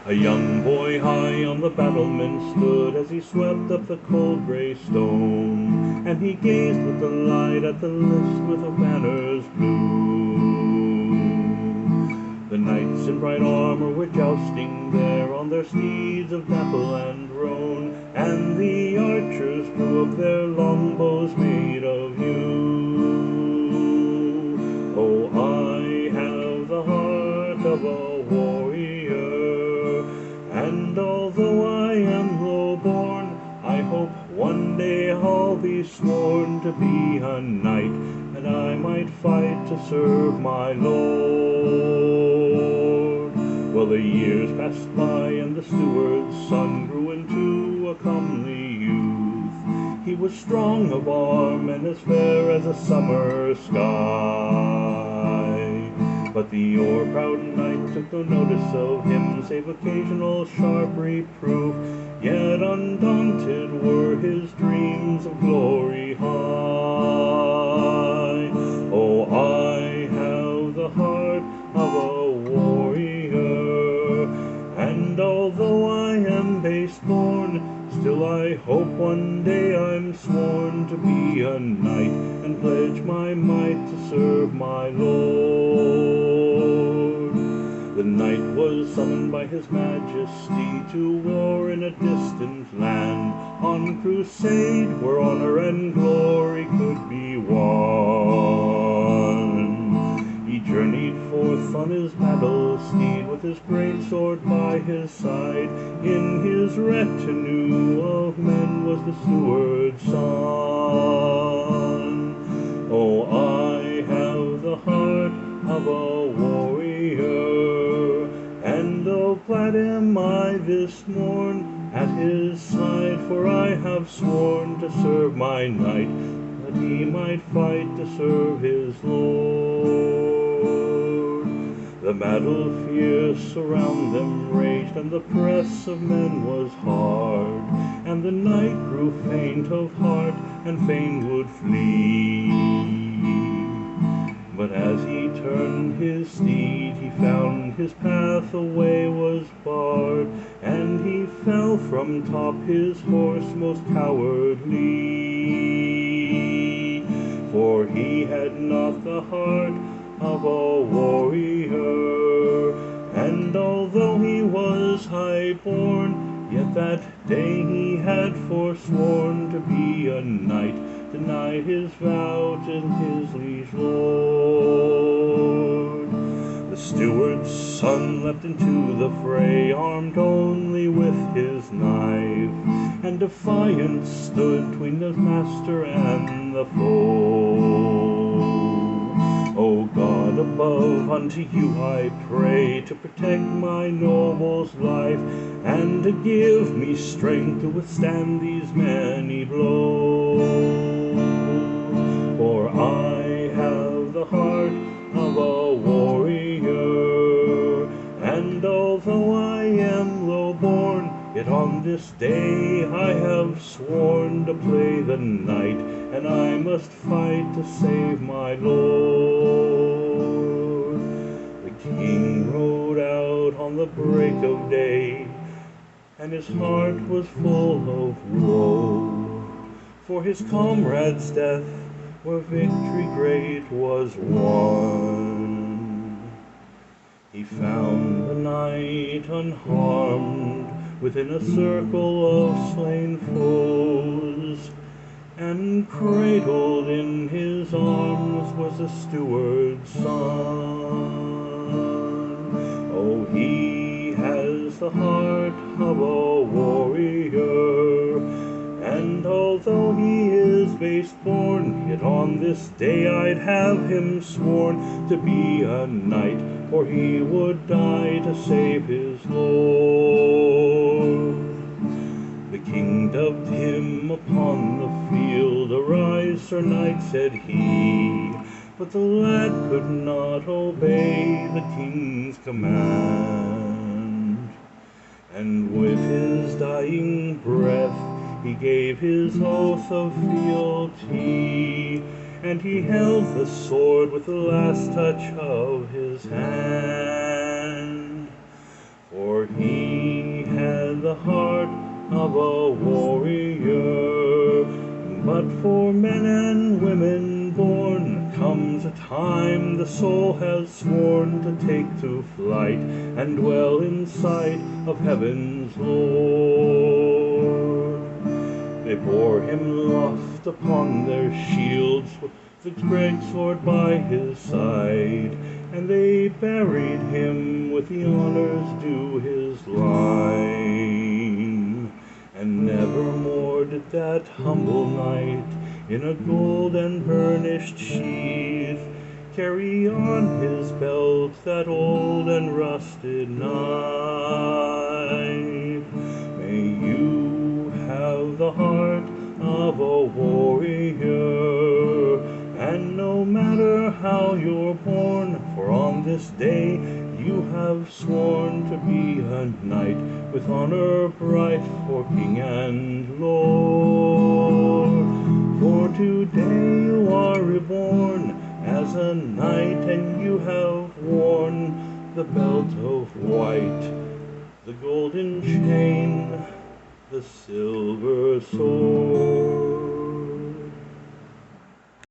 A young boy high on the battlement stood as he swept up the cold grey stone, and he gazed with delight at the list with the banners blue. The knights in bright armor were jousting there on their steeds of dapple and roan, and the archers drew up their longbows made of yew. Oh, I have the heart of a warrior, and although I am low-born, I hope one day I'll be sworn to be a knight, and I might fight to serve my lord. Well, the years passed by, and the steward's son grew into a comely youth. He was strong of arm and as fair as a summer sky. But the o'er-proud knight took no notice of him, save occasional sharp reproof. Yet undaunted were his dreams of glory high. Oh, I have the heart of a warrior, and although I am base-born, still I hope one day I'm sworn to be a knight, and pledge my might to serve my lord. The knight was summoned by his majesty to war in a distant land, on crusade where honor and glory could be won. He journeyed forth on his battle steed, with his great sword by his side. In his retinue of men was the steward's son. Oh, I have the heart of a warrior, and oh, glad am I this morn at his side, for I have sworn to serve my knight, that he might fight to serve his lord. The battle fierce around them raged, and the press of men was hard, and the knight grew faint of heart, and fain would flee. But as he turned his steed, he found his path away was barred, and he fell from top his horse most cowardly. For he had not the heart of a warrior, and although he was high-born, yet that day he had forsworn to be a knight, denied his vow to his liege lord. The steward's son leapt into the fray, armed only with his knife, and defiant stood between the master and the foe. O God above, unto you I pray, to protect my noble's life, and to give me strength to withstand these many blows. For I have the heart of a warrior, and although I am low-born, yet on this day I have sworn to play the knight, and I must fight to save my lord. The king rode out on the break of day, and his heart was full of woe, for his comrade's death, where victory great was won. He found the knight unharmed within a circle of slain foes, and cradled in his arms was the steward's son. Oh, he has the heart of a warrior, and although he is base-born, yet on this day I'd have him sworn to be a knight, for he would die to save his lord. The king dubbed him upon the field. "Arise, Sir Knight," said he, but the lad could not obey the king's command, and with his dying breath he gave his oath of fealty, and he held the sword with the last touch of his hand. For he had the heart of a warrior. But for men and women born comes a time the soul has sworn to take to flight and dwell in sight of heaven's Lord. They bore him aloft upon their shields, with the great sword by his side, and they buried him with the honors due his line. And nevermore did that humble knight, in a gold and burnished sheath, carry on his belt that old and rusted knife. May you have the heart of a warrior, and no matter how you're born, for on this day you have sworn to be a knight, with honor bright for king and lord. For today you are reborn as a knight, and you have worn the belt of white, the golden chain, the silver sword.